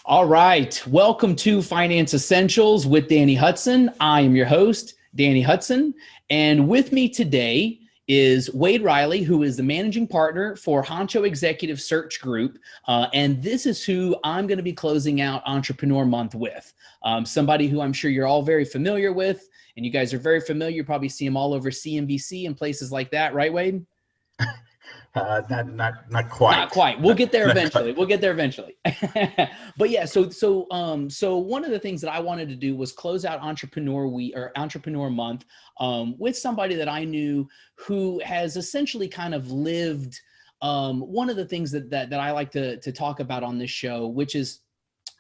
All right. Welcome to Finance Essentials with Danny Hudson. I am your host, Danny Hudson. And with me today is Wade Riley, who is the managing partner for Hancho Executive Search Group. And this is who I'm going to be closing out Entrepreneur Month with. Somebody who I'm sure you're all very familiar with. And you guys are very familiar. You probably see him all over CNBC and places like that. Right, Wade? Not quite. Not quite. We'll get there eventually. We'll get there eventually. But yeah, so one of the things that I wanted to do was close out Entrepreneur Week or Entrepreneur Month with somebody that I knew who has essentially kind of lived one of the things that I like to talk about on this show, which is,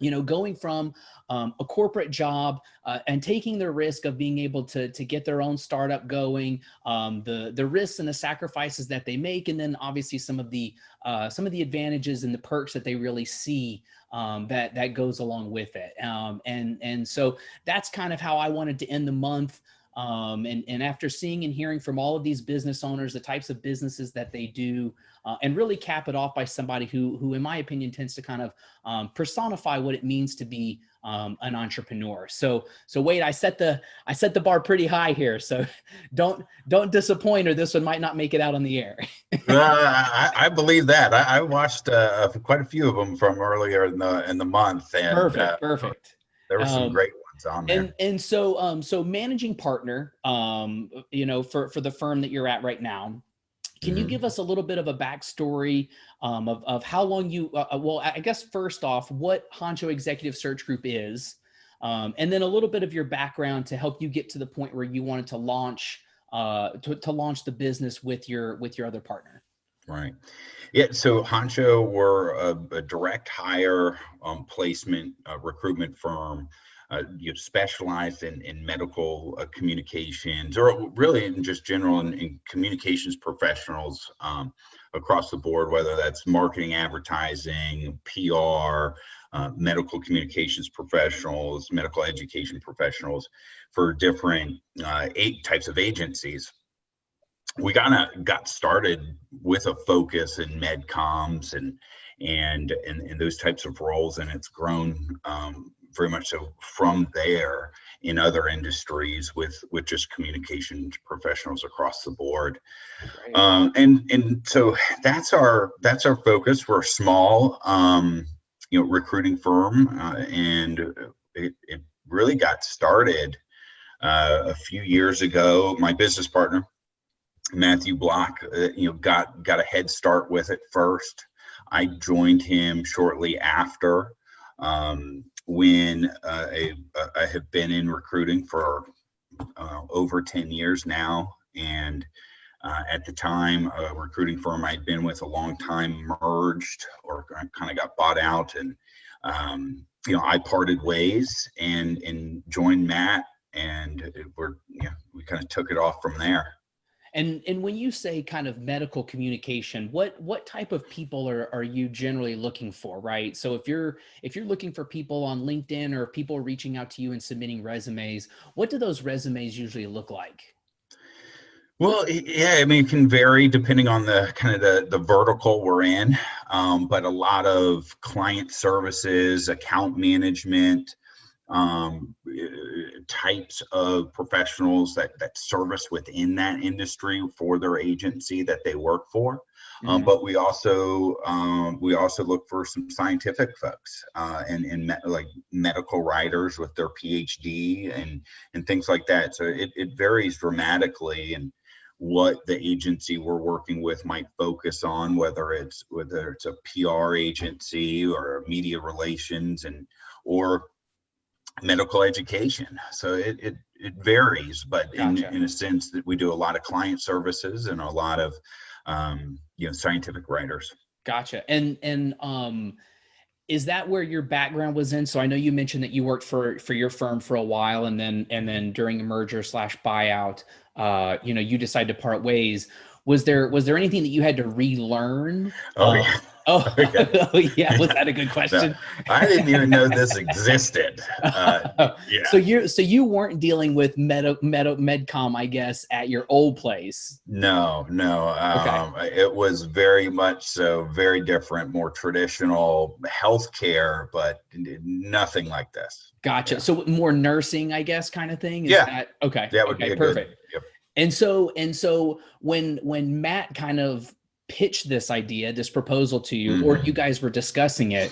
you know, going from a corporate job and taking the risk of being able to get their own startup going, the risks and the sacrifices that they make, and then obviously some of the advantages and the perks that they really see that goes along with it. And so that's kind of how I wanted to end the month. And after seeing and hearing from all of these business owners, the types of businesses that they do, and really cap it off by somebody who in my opinion tends to kind of personify what it means to be an entrepreneur. So Wade, I set the bar pretty high here. So don't disappoint, or this one might not make it out on the air. I believe that. I watched quite a few of them from earlier in the month, and Perfect. There were some great ones on there. And so managing partner, you know, for the firm that you're at right now. Can you give us a little bit of a backstory of how long you, well, I guess first off, what Hancho Executive Search Group is, and then a little bit of your background to help you get to the point where you wanted to launch launch the business with your other partner. Right. Yeah. So Hancho, we're a direct hire placement recruitment firm. You specialize in medical communications, or really in just general in communications professionals across the board, whether that's marketing, advertising, PR, medical communications professionals, medical education professionals for different 8 types of agencies. We got started with a focus in med comms and those types of roles, and it's grown very much so from there in other industries with just communication professionals across the board. And so that's our focus. We're a small, recruiting firm, and it really got started a few years ago. My business partner, Matthew Block, got a head start with it first. I joined him shortly after. When I have been in recruiting for over 10 years now, and at the time, a recruiting firm I'd been with a long time merged or kind of got bought out, and I parted ways and joined Matt, and we kind of took it off from there. And when you say kind of medical communication, what type of people are you generally looking for, right? So if you're looking for people on LinkedIn, or people reaching out to you and submitting resumes, what do those resumes usually look like? Well, yeah, I mean, it can vary depending on the kind of the vertical we're in, but a lot of client services, account management, types of professionals that service within that industry for their agency that they work for. But we also look for some scientific folks and like medical writers with their PhD and things like that. So it varies dramatically, and what the agency we're working with might focus on, whether it's a PR agency or media relations or medical education. So it varies, but Gotcha. in a sense that we do a lot of client services and a lot of scientific writers. Gotcha. And is that where your background was in? So I know you mentioned that you worked for your firm for a while, and then during a merger / buyout, you decided to part ways. Was there anything that you had to relearn? Oh, yeah. Oh, Okay. oh yeah. Was Yeah. that a good No, question? I didn't even know this existed. So Yeah. you weren't dealing with medcom, I guess, at your old place. No, no. Okay. It was very much so, very different, more traditional healthcare, but nothing like this. Gotcha. Yeah. So more nursing, I guess, kind of thing. Is Yeah. that okay? That would be Okay, a good, perfect. yep. And so when Matt kind of pitched this idea, this proposal to you, or you Mhm. guys were discussing it,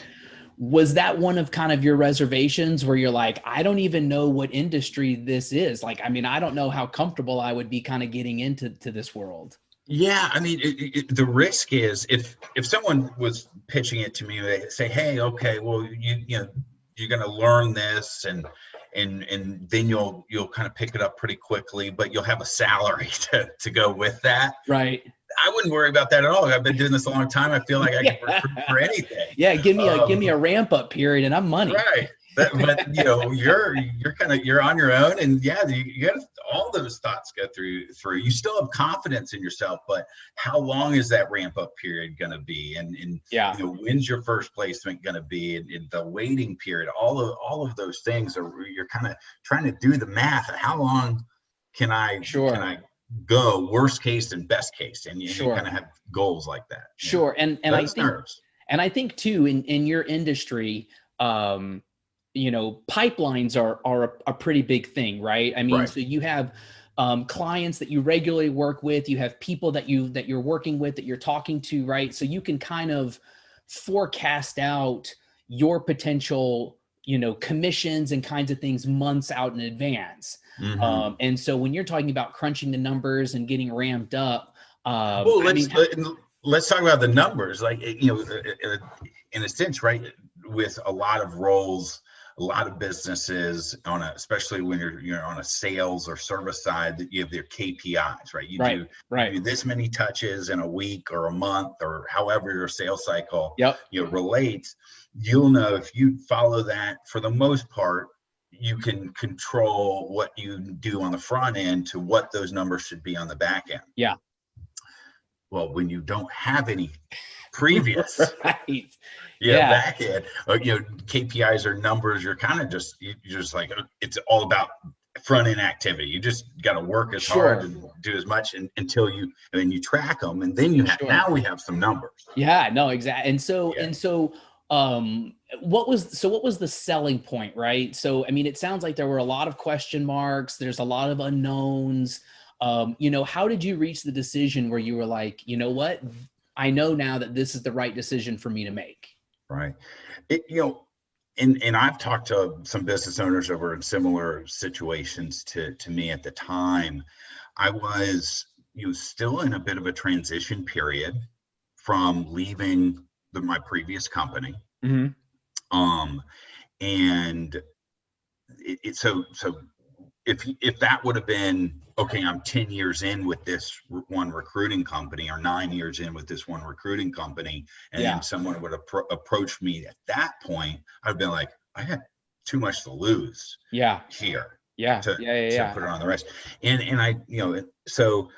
was that one of kind of your reservations where you're like, I don't even know what industry this is? Like, I mean, I don't know how comfortable I would be kind of getting into this world. Yeah, I mean, the risk is if someone was pitching it to me, they say, "Hey, okay, well, you're going to learn this, and then you'll kind of pick it up pretty quickly, but you'll have a salary to go with that." Right. I wouldn't worry about that at all. I've been doing this a long time. I feel like I can recruit for Yeah. anything. Yeah. Give me Um, a ramp up period and I'm money. Right. But you're on your own, and yeah, you got all those thoughts go through. You still have confidence in yourself, but how long is that ramp up period going to be? And Yeah. when's your first placement going to be? And the waiting period, all of those things you're kind of trying to do the math. How long can Sure. I go? Worst case and best case, and you kind Sure. of have goals like that. Sure. And I Those think nerves. And I think too, in your industry, pipelines are a pretty big thing, right? I mean, Right. so you have clients that you regularly work with, you have people that you're working with, that you're talking to, right? So you can kind of forecast out your potential, commissions and kinds of things months out in advance. Hmm. And so when you're talking about crunching the numbers and getting ramped up, Well, I mean, let's talk about the numbers. Like in a sense, right? With a lot of roles, a lot of businesses especially when you're on a sales or service side, that you have their KPIs, right? right, You right. do this many touches in a week or a month or however your sales cycle Yep. relates. You'll know if you follow that for the most part. You can control what you do on the front end to what those numbers should be on the back end. Yeah. Well, when you don't have any previous Right. Yeah. back end, or KPIs or numbers, you're kind of you're just like, it's all about front end activity. You just got to work as hard Sure. and do as much until and then you track them, and then Sure. now we have some numbers. Yeah, no, exactly. Yeah. And so what was the selling point, right? So I mean, it sounds like there were a lot of question marks, there's a lot of unknowns. How did you reach the decision where you were like, you know what? I know now that this is the right decision for me to make. Right. And I've talked to some business owners over in similar situations to me at the time. I was still in a bit of a transition period from leaving my previous company. Mm-hmm. And so if that would have been, okay, I'm 10 years in with this one recruiting company, or 9 years in with this one recruiting company, and Yeah. then someone would approach me at that point, I'd been like, I had too much to lose. Yeah. Here. Yeah. To Yeah. put it on the rest. And I, so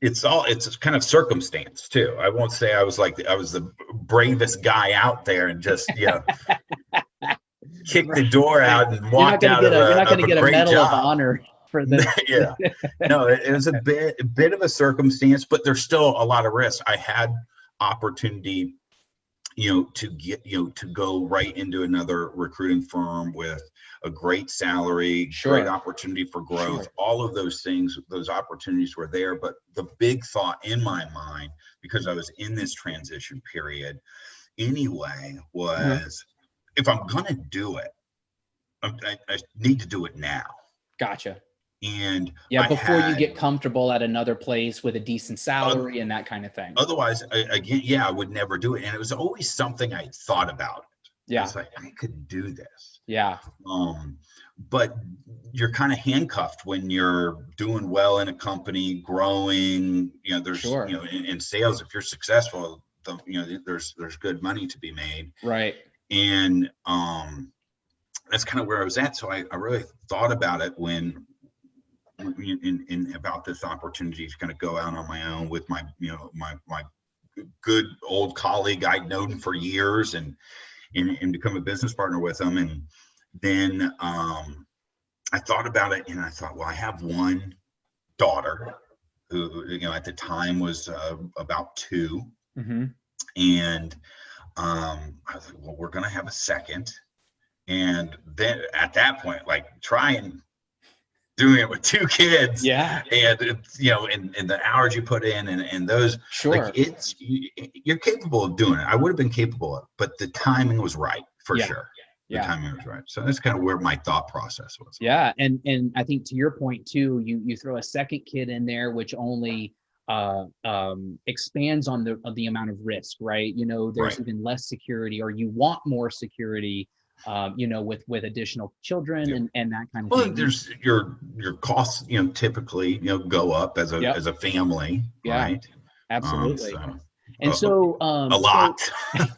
it's kind of circumstance too. I won't say I was the bravest guy out there and just, kicked the door out and walked out of You're not going to get a great medal job. of honor for this. Yeah. No, it was a bit of a circumstance, but there's still a lot of risk. I had opportunity, to get, to go right into another recruiting firm with a great salary, Sure. great opportunity for growth. Sure. All of those things, those opportunities were there. But the big thought in my mind, because I was in this transition period anyway, was if I'm going to do it, I need to do it now. Gotcha. And yeah, before you get comfortable at another place with a decent salary and that kind of thing. Otherwise, I would never do it. And it was always something I thought about. Yeah. It's like, I could do this. Yeah. But you're kind of handcuffed when you're doing well in a company, growing, there's, Sure. In sales, if you're successful, there's good money to be made. Right. And that's kind of where I was at. So I really thought about it when in about this opportunity to kind of go out on my own with my good old colleague I'd known for years, and become a business partner with him. And then I thought about it, and I thought, well, I have one daughter who, at the time was about 2. Mm-hmm. And I was like, well, we're going to have a second. And then at that point, like, try and doing it with 2 kids. Yeah. And it's, and the hours you put in, and those, Sure. like, you're capable of doing it. I would have been capable of, but the timing was right for sure. The timing was right. So that's kind of where my thought process was. Yeah. And I think to your point too, you throw a second kid in there, which only expands on the amount of risk, right? There's even less security, or you want more security, with additional children and that kind of thing. Well, there's your costs, typically, go up as a family, right? Absolutely. So a lot.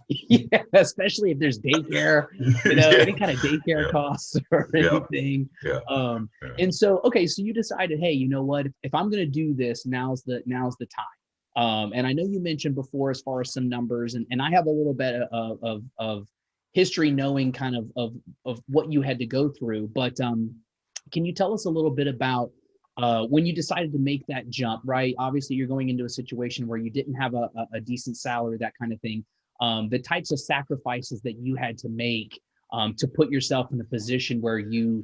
Yeah, especially if there's daycare, any kind of daycare costs or anything. And so, okay, so you decided, hey, you know what? If I'm going to do this, now's the time. And I know you mentioned before, as far as some numbers, and I have a little bit of history, knowing kind of what you had to go through. But can you tell us a little bit about when you decided to make that jump, right? Obviously, you're going into a situation where you didn't have a decent salary, that kind of thing. The types of sacrifices that you had to make to put yourself in a position where you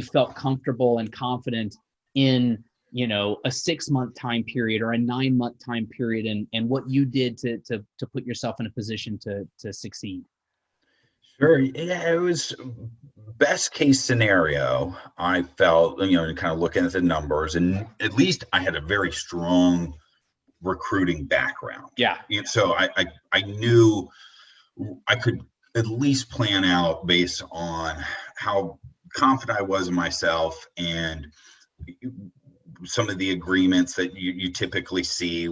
felt comfortable and confident in, a 6-month time period or a 9-month time period, and what you did to put yourself in a position to succeed. Sure. Yeah, it was best case scenario. I felt, kind of looking at the numbers, and at least I had a very strong recruiting background. Yeah. So I knew I could at least plan out based on how confident I was in myself, and some of the agreements that you typically see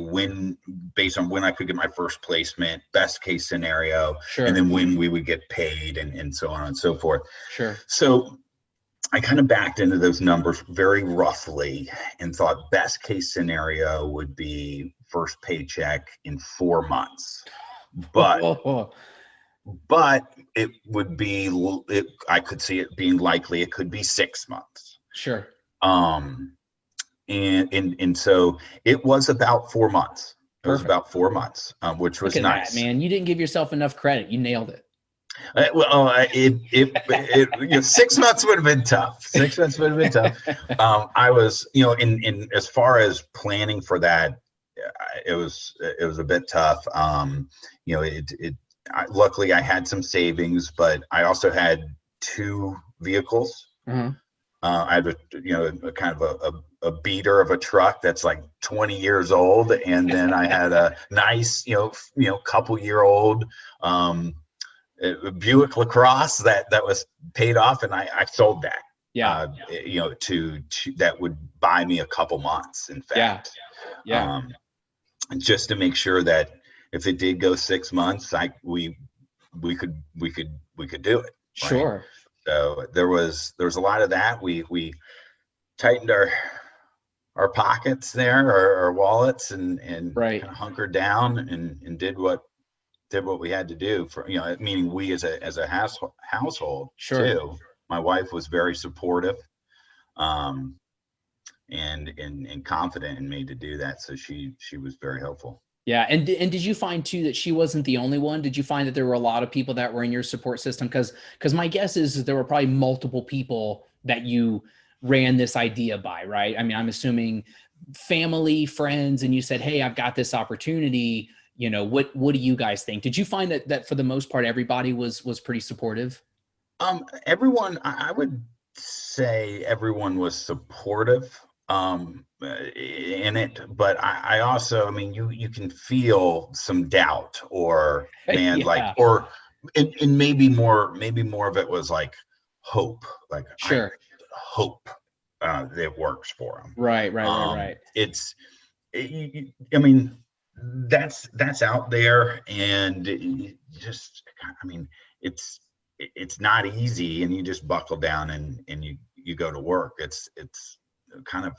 based on when I could get my first placement, best case scenario, and then when we would get paid, and so on and so forth. Sure. So I kind of backed into those numbers very roughly and thought best case scenario would be first paycheck in 4 months. But it would be, I could see it being likely it could be 6 months. Sure. And so it was about 4 months. It was about 4 months, which was nice. That, man, you didn't give yourself enough credit. You nailed it. 6 months would have been tough. 6 months would have been tough. I was, in as far as planning for that, it was a bit tough. Luckily I had some savings, but I also had 2 vehicles. Mm-hmm. I had a kind of a beater of a truck that's like 20 years old, and then I had a nice, couple-year-old Buick LaCrosse that was paid off, and I sold that. Yeah. To that would buy me a couple months, in fact. Yeah. Just to make sure that if it did go 6 months, we could do it. Sure. Right? So there was a lot of that. We tightened our pockets there, our wallets, and kind of hunkered down and did what we had to do for, meaning we as a household. Sure. Too. My wife was very supportive, and confident in me to do that. So she was very helpful. Yeah. And did you find too that she wasn't the only one? Did you find that there were a lot of people that were in your support system? Because my guess is there were probably multiple people that you ran this idea by, right? I mean, I'm assuming family, friends, and you said, hey, I've got this opportunity. What do you guys think? Did you find that for the most part, everybody was pretty supportive? Everyone, I would say everyone was supportive in it, but I also, you can feel some doubt, or and maybe more of it was like hope, like, sure, I hope it works for them. Right. That's out there, and it's not easy, and you just buckle down and you go to work. It's kind of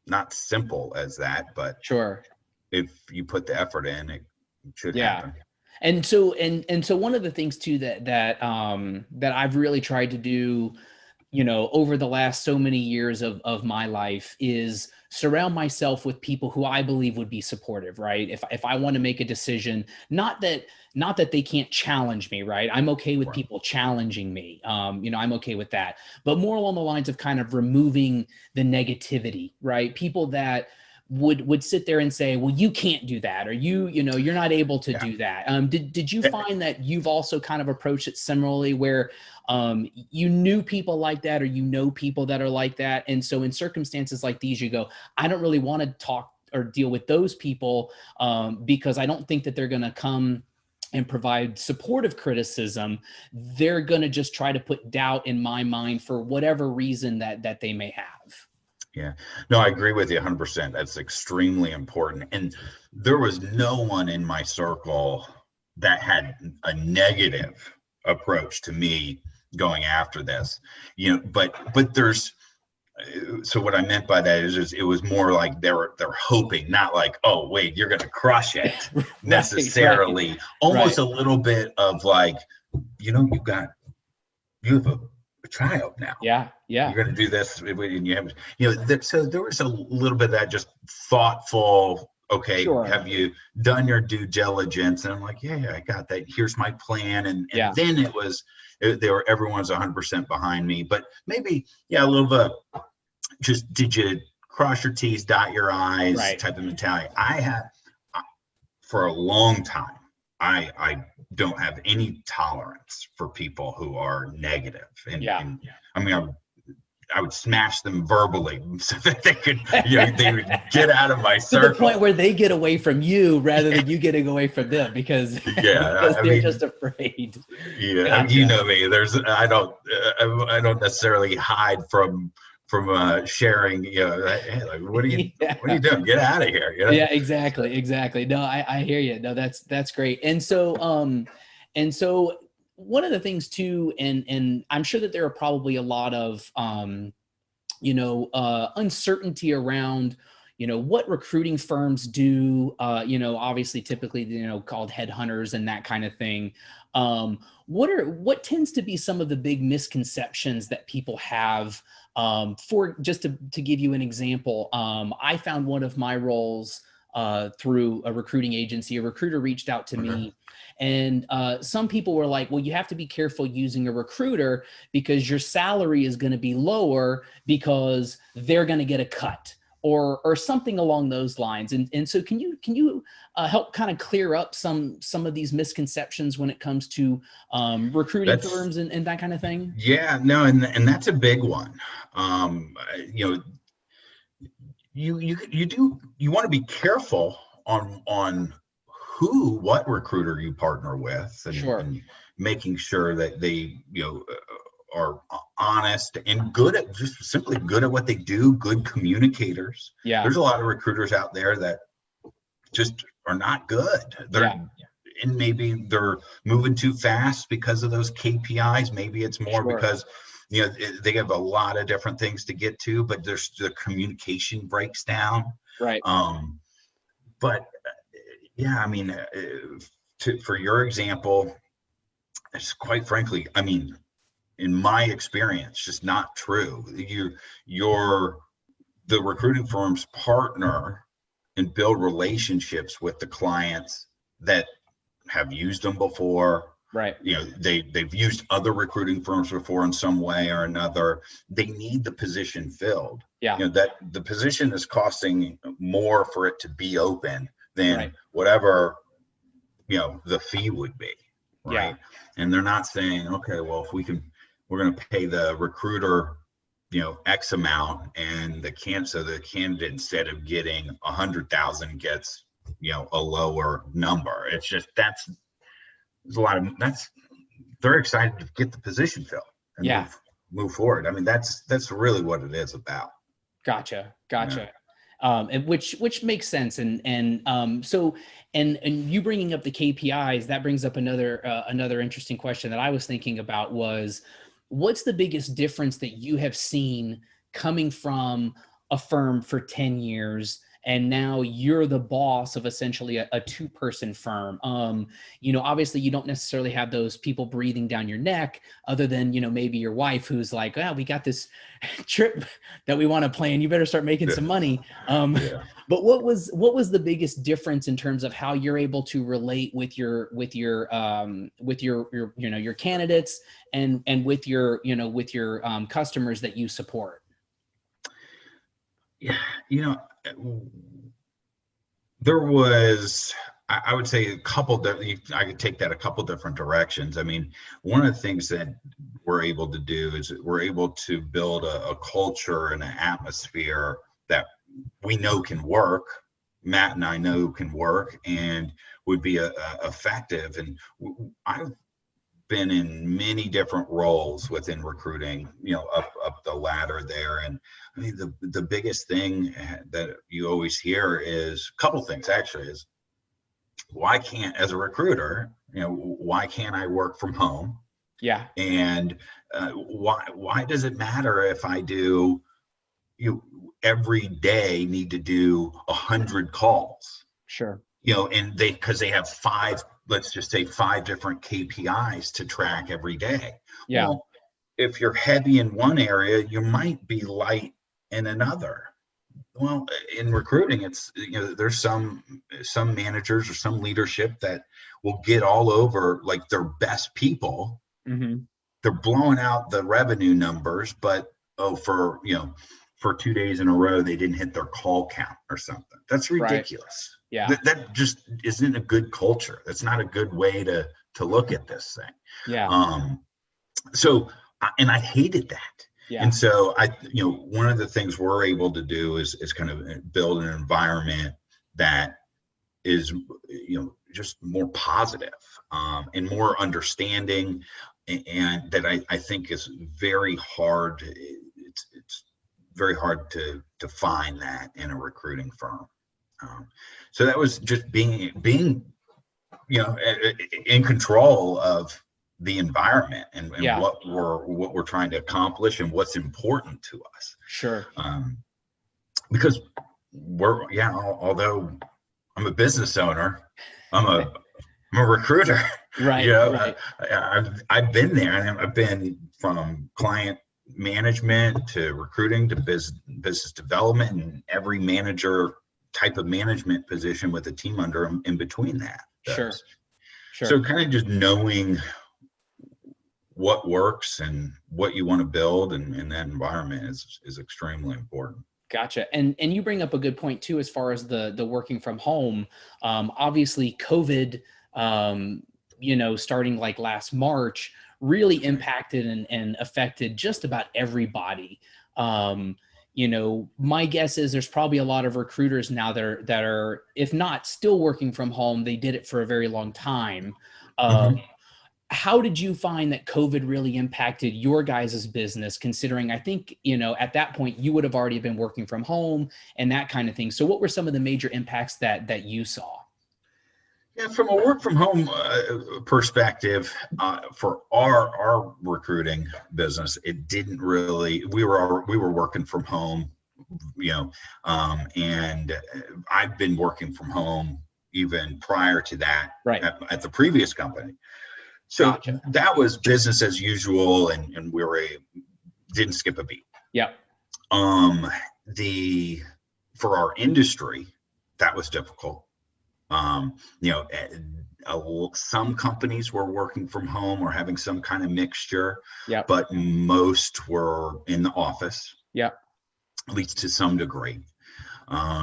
not simple as that, but sure, if you put the effort in, It should Yeah. happen. And so one of the things too that I've really tried to do, over the last so many years of my life is surround myself with people who I believe would be supportive, right? If I want to make a decision, not that they can't challenge me, right? I'm okay with Right. people challenging me. I'm okay with that, but more along the lines of kind of removing the negativity, right? People that would sit there and say, well, you can't do that, or you're not able to Yeah. do that. Did you find that you've also kind of approached it similarly, where you knew people like that, or people that are like that, and so in circumstances like these, you go, I don't really want to talk or deal with those people, because I don't think that they're going to come and provide supportive criticism. They're going to just try to put doubt in my mind for whatever reason that they may have. Yeah, no, I agree with you 100%. That's extremely important. And there was no one in my circle that had a negative approach to me going after this, but there's, so what I meant by that is it was more like they're hoping, not like, oh, wait, you're going to crush it necessarily. Right. Almost a little bit of like, you have a child now. Yeah. You're going to do this, and you have, so there was a little bit of that just thoughtful, okay, Sure. have you done your due diligence? And I'm like, yeah, I got that. Here's my plan. And then everyone's 100% behind me, but maybe, a little bit, just, did you cross your T's, dot your I's type of mentality. For a long time, I don't have any tolerance for people who are negative. And I mean, I would smash them verbally so that they could, they would get out of my circle. To the point where they get away from you rather than you getting away from them, because, because they're just afraid. Yeah, gotcha. You know me. I don't necessarily hide from sharing. Hey, like, what are you doing? Get out of here. Yeah, exactly. No, I hear you. No, that's great. And so one of the things too, and I'm sure that there are probably a lot of uncertainty around what recruiting firms do, obviously typically called headhunters and that kind of thing. What tends to be some of the big misconceptions that people have? For just to give you an example, I found one of my roles through a recruiting agency. A recruiter reached out to me, and some people were like, well, you have to be careful using a recruiter because your salary is going to be lower because they're going to get a cut, or something along those lines. And so can you help kind of clear up some of these misconceptions when it comes to recruiting firms and that kind of thing? Yeah, no, and that's a big one. You want to be careful on what recruiter you partner with, and making sure that they are honest and just simply good at what they do, good communicators. Yeah, there's a lot of recruiters out there that just are not good. And maybe they're moving too fast because of those KPIs. Maybe it's more because they have a lot of different things to get to, but the communication breaks down. Right. But I mean, for your example, it's quite frankly, I mean, in my experience, just not true. You're the recruiting firm's partner and build relationships with the clients that have used them before. Right. They've used other recruiting firms before in some way or another. They need the position filled. Yeah. That the position is costing more for it to be open than whatever, the fee would be. Right. Yeah. And they're not saying, okay, well, if we're going to pay the recruiter, X amount, and the candidate, instead of getting 100,000, gets, a lower number. It's just, they're excited to get the position filled and move forward. I mean, that's really what it is about. Gotcha. And which makes sense. So you bringing up the KPIs, that brings up another interesting question that I was thinking about was, what's the biggest difference that you have seen coming from a firm for 10 years and now you're the boss of essentially a two-person firm. Obviously you don't necessarily have those people breathing down your neck, other than, maybe your wife, who's like, we got this trip that we want to plan. You better start making some money. Yeah. But what was the biggest difference in terms of how you're able to relate with your candidates and with your customers that you support? Yeah, there was, I would say I could take that a couple different directions. I mean, one of the things that we're able to do is we're able to build a culture and an atmosphere that we know can work. Matt and I know can work and would be effective. And I've been in many different roles within recruiting, up the ladder there. And I mean, the biggest thing that you always hear is a couple things actually is, why can't, as a recruiter, why can't I work from home? Yeah. And why does it matter if I do, every day need to do 100 calls? Sure. And because they have let's just say 5 different KPIs to track every day. Yeah. Well, if you're heavy in one area, you might be light in another. Well, in recruiting, it's, there's some managers or some leadership that will get all over like their best people. Mm-hmm. They're blowing out the revenue numbers, but for 2 days in a row, they didn't hit their call count or something. That's ridiculous. Right. Yeah. That just isn't a good culture. That's not a good way to look at this thing. Yeah. So, and I hated that. Yeah. And so one of the things we're able to do is kind of build an environment that is, just more positive, and more understanding, and that I think is very hard. It's very hard to find that in a recruiting firm. So that was just being in control of the environment and Yeah. what we're trying to accomplish and what's important to us. Sure. Because although I'm a business owner, I'm a recruiter. Right. Right. I've been there, and I've been from client management to recruiting to business development, and every manager type of management position with a team under them in between that. Sure. So kind of just knowing what works and what you want to build in that environment is extremely important. Gotcha. And you bring up a good point too, as far as the working from home. Obviously COVID, starting like last March, really impacted and affected just about everybody. My guess is there's probably a lot of recruiters now that are, if not still working from home, they did it for a very long time. How did you find that COVID really impacted your guys' business, considering I think, at that point you would have already been working from home and that kind of thing. So what were some of the major impacts that you saw? Yeah, from a work from home perspective, for our recruiting business, it didn't really. We were working from home, and I've been working from home even prior to that, right, at the previous company. So gotcha. That was business as usual, and didn't skip a beat. Yeah. For our industry, that was difficult. Some companies were working from home or having some kind of mixture, but most were in the office, at least to some degree.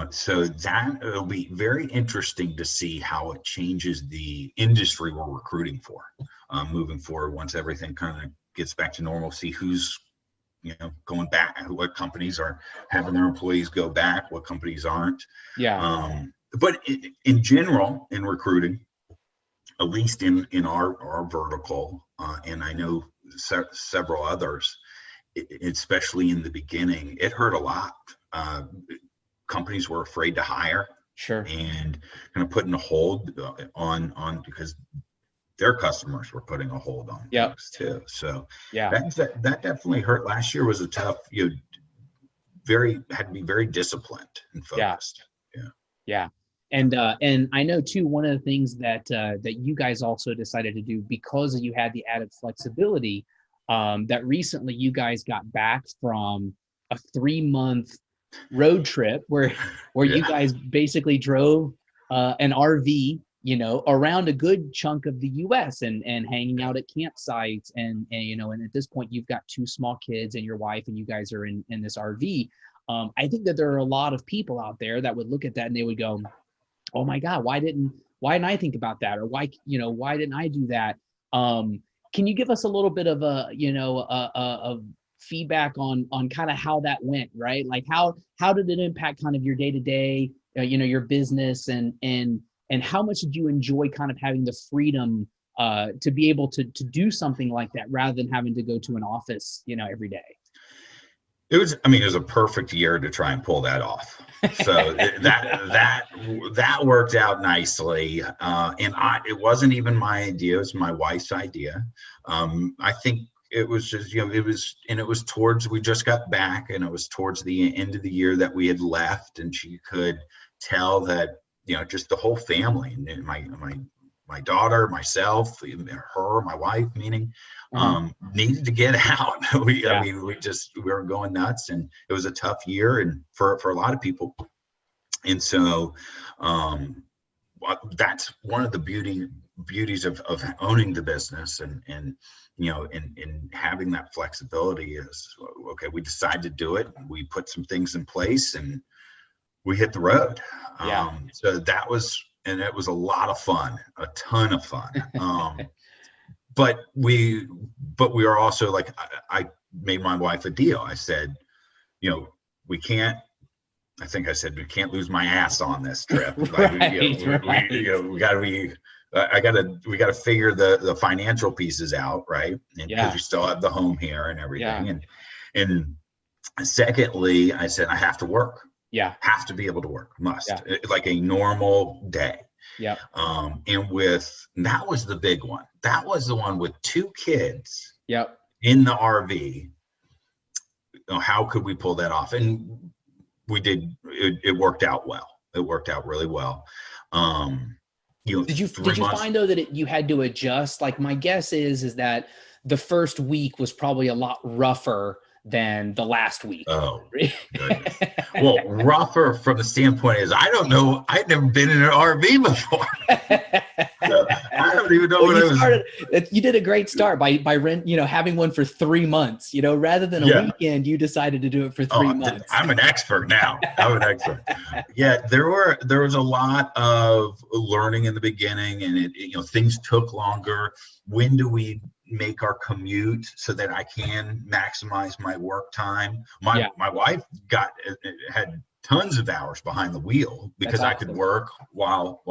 So that it'll be very interesting to see how it changes the industry we're recruiting for, moving forward once everything kind of gets back to normal. See who's going back, what companies are having their employees go back, what companies aren't. But in general, in recruiting, at least in our vertical, and I know several others, especially in the beginning, it hurt a lot. Companies were afraid to hire, and kind of putting a hold on because their customers were putting a hold on things too. So that definitely hurt. Last year was a tough. Had to be very disciplined and focused. Yeah. And I know too, one of the things that you guys also decided to do because you had the added flexibility, that recently you guys got back from a 3 month road trip where you Yeah. guys basically drove an RV, around a good chunk of the US and hanging out at campsites and at this point you've got two small kids and your wife and you guys are in this RV. I think that there are a lot of people out there that would look at that and they would go, oh my God, why didn't I think about that? Or why didn't I do that? Um, can you give us a little bit of a feedback on kind of how that went, right? Like how did it impact kind of your day to day, your business and how much did you enjoy kind of having the freedom to be able to do something like that rather than having to go to an office, every day? It was a perfect year to try and pull that off. So that worked out nicely. It wasn't even my idea; it was my wife's idea. I think it was just, it was towards, we just got back, and it was towards the end of the year that we had left, and she could tell that, just the whole family, my daughter, myself, her, my wife, meaning, Uh-huh. needed to get out. I Yeah. mean, we were going nuts, and it was a tough year, and for a lot of people. And so, that's one of the beauties of owning the business, and having that flexibility is, okay, we decided to do it. We put some things in place, and we hit the road. Yeah. So and it was a lot of fun, a ton of fun. But we are also like, I made my wife a deal. I said, we can't, I think I said, we can't lose my ass on this trip. Like, Right. Right. we gotta be, we gotta figure the financial pieces out. Right. And because Yeah. we still have the home here and Yeah. everything. And secondly, I said, I have to work, Yeah. have to be able to work, Yeah. must, like a normal day. Yeah. And that was the big one. That was the one with two kids Yep. in the RV. How could we pull that off? And we did. It worked out well. It worked out really well. Um, Did you three did you months. find though that you had to adjust? Like my guess is that the first week was probably a lot rougher than the last week. Oh, goodness. Well, rougher from the standpoint is, I don't know. I'd never been in an RV before. So I don't even know Well, what I was. you did a great start by having one for 3 months, rather than a Yeah. weekend, you decided to do it for three Oh, months. I'm an expert now. I'm an expert. Yeah, there was a lot of learning in the beginning, and things took longer. When do we make our commute so that I can maximize my work time? Yeah, My wife had tons of hours behind the wheel that's because I could awesome. work while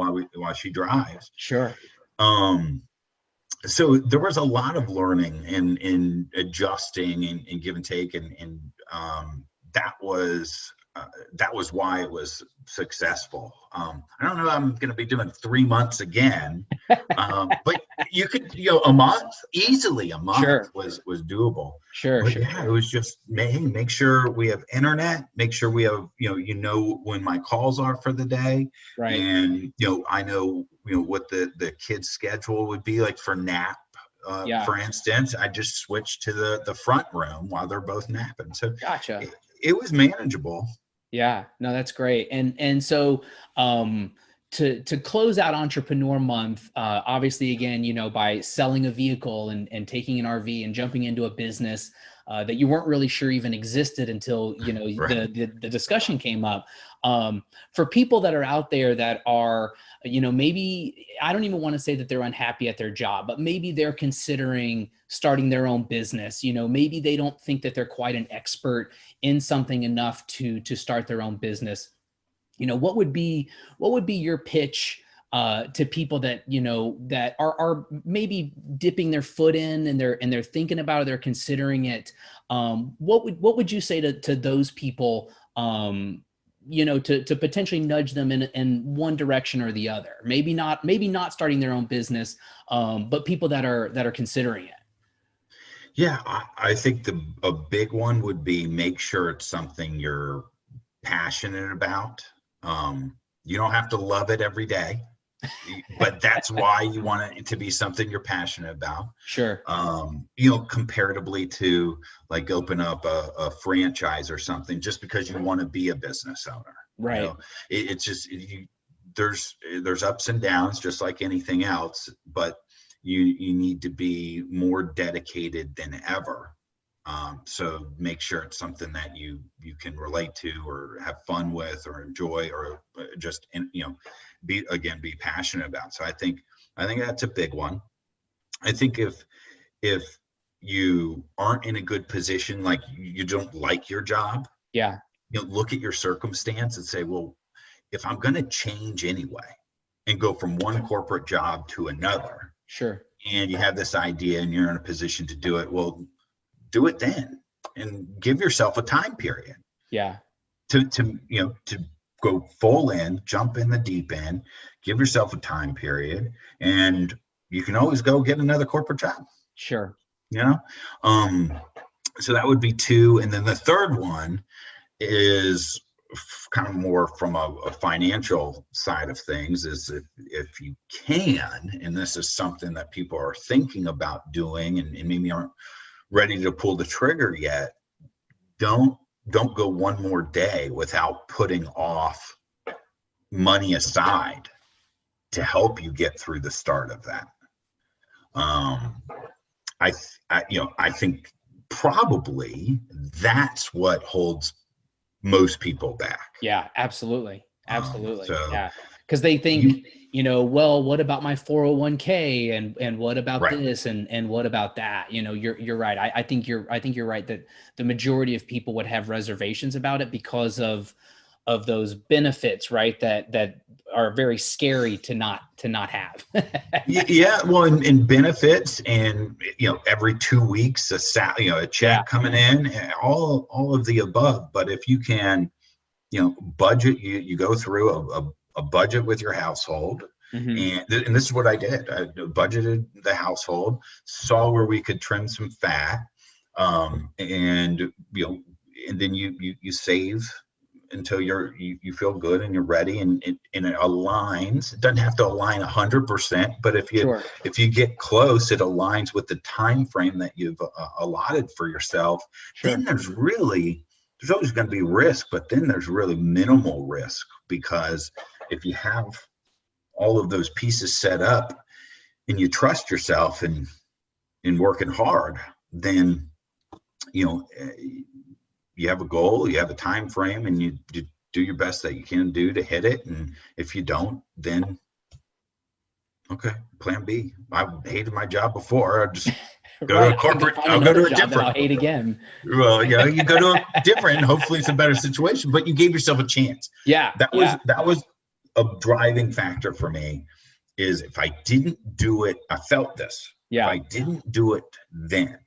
she drives. Sure. Um, so there was a lot of learning and adjusting and give and take, and that was why it was successful. I don't know, I'm going to be doing 3 months again, but you could, a month, easily a month Sure. was doable. Sure. But Sure. yeah, it Sure. was just, make sure we have internet, make sure we have, when my calls are for the day. Right. And, I know, what the kids' schedule would be like for nap. Yeah. For instance, I just switched to the front room while they're both napping. So Gotcha. it was manageable. Yeah, no, that's great. And so to close out Entrepreneur Month, obviously again, by selling a vehicle and taking an RV and jumping into a business that you weren't really sure even existed until Right. the discussion came up. For people that are out there that are, maybe I don't even want to say that they're unhappy at their job, but maybe they're considering starting their own business. Maybe they don't think that they're quite an expert in something enough to start their own business. What would be your pitch to people that that are maybe dipping their foot in and they're thinking about it, they're considering it? What would you say to those people? To potentially nudge them in one direction or the other. Maybe not starting their own business, but people that are considering it. Yeah, I think a big one would be, make sure it's something you're passionate about. You don't have to love it every day, but that's why you want it to be something you're passionate about. Sure. Comparatively to like open up a franchise or something, just because you want to be a business owner. Right. It's just, there's ups and downs, just like anything else, but you need to be more dedicated than ever. So make sure it's something that you can relate to or have fun with or enjoy, or just, be passionate about. So I think that's a big one. I think if you aren't in a good position, like you don't like your job, yeah, look at your circumstance and say, well, if I'm going to change anyway and go from one corporate job to another, sure, and you have this idea and you're in a position to do it, well, do it then, and give yourself a time period. Yeah. To go full in, jump in the deep end, give yourself a time period, and you can always go get another corporate job. Sure. So that would be two. And then the third one is kind of more from a financial side of things, is if you can, and this is something that people are thinking about doing and maybe aren't ready to pull the trigger yet, don't go one more day without putting off money aside to help you get through the start of that. I think probably that's what holds most people back. Yeah, absolutely. So yeah. Because they think, well, what about my 401k and what about right. this and what about that? You're right. I think you're right that the majority of people would have reservations about it because of those benefits, right? That are very scary to not have. Yeah. Well, in benefits, and every 2 weeks a check coming in, all of the above. But if you can, budget, you go through a budget with your household. Mm-hmm. And this is what I did. I budgeted the household, saw where we could trim some fat, and then you save until you feel good and you're ready, and it aligns. It doesn't have to align 100%, but if you get close, it aligns with the time frame that you've allotted for yourself. Sure. Then there's always going to be risk, but then there's really minimal risk, because if you have all of those pieces set up and you trust yourself and in working hard, then you have a goal, you have a time frame, and you do your best that you can do to hit it. And if you don't, then okay, plan B. I hated my job before. I just go to a corporate. I'll go to a different. I'll hate again. Well, you go to a different. Hopefully, it's a better situation. But you gave yourself a chance. Yeah, that was a driving factor for me. Is if I didn't do it, I felt this. Yeah. If I didn't do it then,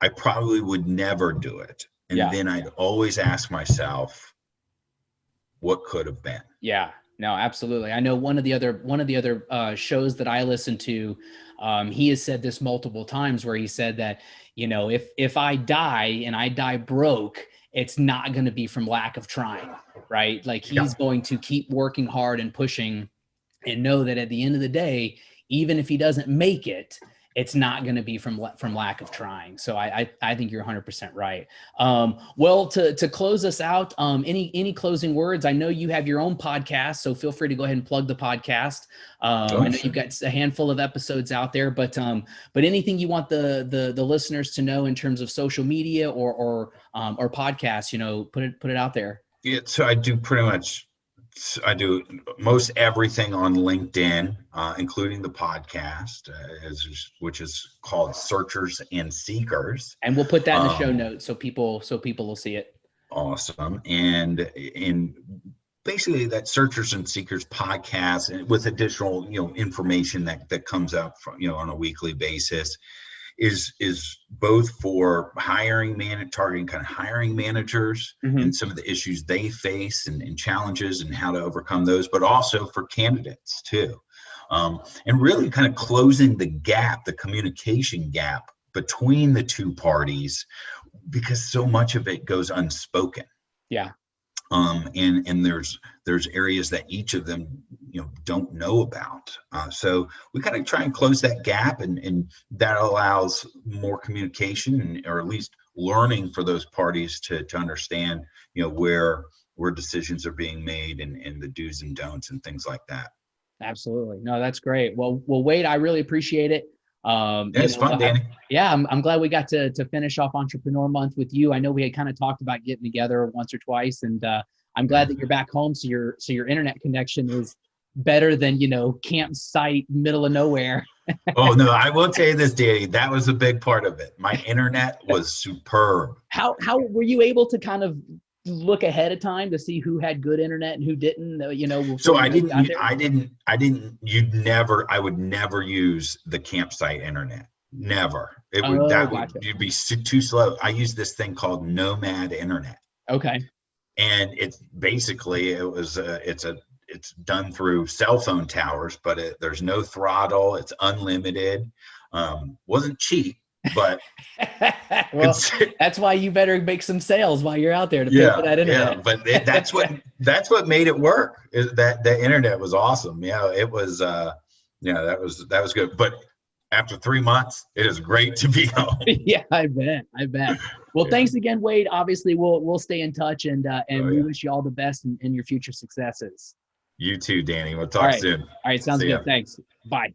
I probably would never do it. And then I'd always ask myself, what could have been? Yeah. No, absolutely. I know one of the other shows that I listen to, he has said this multiple times, where he said that, if I die and I die broke, it's not going to be from lack of trying, right? Like he's going to keep working hard and pushing, and know that at the end of the day, even if he doesn't make it, it's not going to be from lack of trying. So I think you're 100% right. Well, to close us out, any closing words? I know you have your own podcast, so feel free to go ahead and plug the podcast. I know you've got a handful of episodes out there, but anything you want the listeners to know in terms of social media or podcasts, put it out there. Yeah, so I do most everything on LinkedIn, including the podcast, which is called Searchers and Seekers. And we'll put that in the show notes so people will see it. Awesome. And basically that Searchers and Seekers podcast, with additional information that comes up from, on a weekly basis, is both for targeting kind of hiring managers, mm-hmm. and some of the issues they face and challenges and how to overcome those, but also for candidates too. And really kind of closing the communication gap between the two parties, because so much of it goes unspoken. Yeah. And there's areas that each of them don't know about. So we kind of try and close that gap, and that allows more communication, or at least learning for those parties to understand where decisions are being made, and the do's and don'ts and things like that. Absolutely. No, that's great. Well, Wade, I really appreciate it. Yeah, it's fun, Danny. I'm glad we got to finish off Entrepreneur Month with you. I know we had kind of talked about getting together once or twice, and I'm glad that you're back home. So your internet connection is better than, campsite, middle of nowhere. Oh no, I will tell you this, Danny, that was a big part of it. My internet was superb. How were you able to kind of look ahead of time to see who had good internet and who didn't? So I would never use the campsite internet. Never. You'd be too slow. I use this thing called Nomad Internet. Okay. And it's basically, it's done through cell phone towers, but there's no throttle. It's unlimited. Wasn't cheap, but well, that's why you better make some sales while you're out there to pay for that internet. Yeah, but that's what made it work. Is that the internet was awesome. Yeah, it was. That was good. But after 3 months, it is great to be home. Yeah, I bet. Well, thanks again, Wade. Obviously, we'll stay in touch, and we wish you all the best in your future successes. You too, Danny. We'll talk soon. All right, sounds good. Thanks. Bye.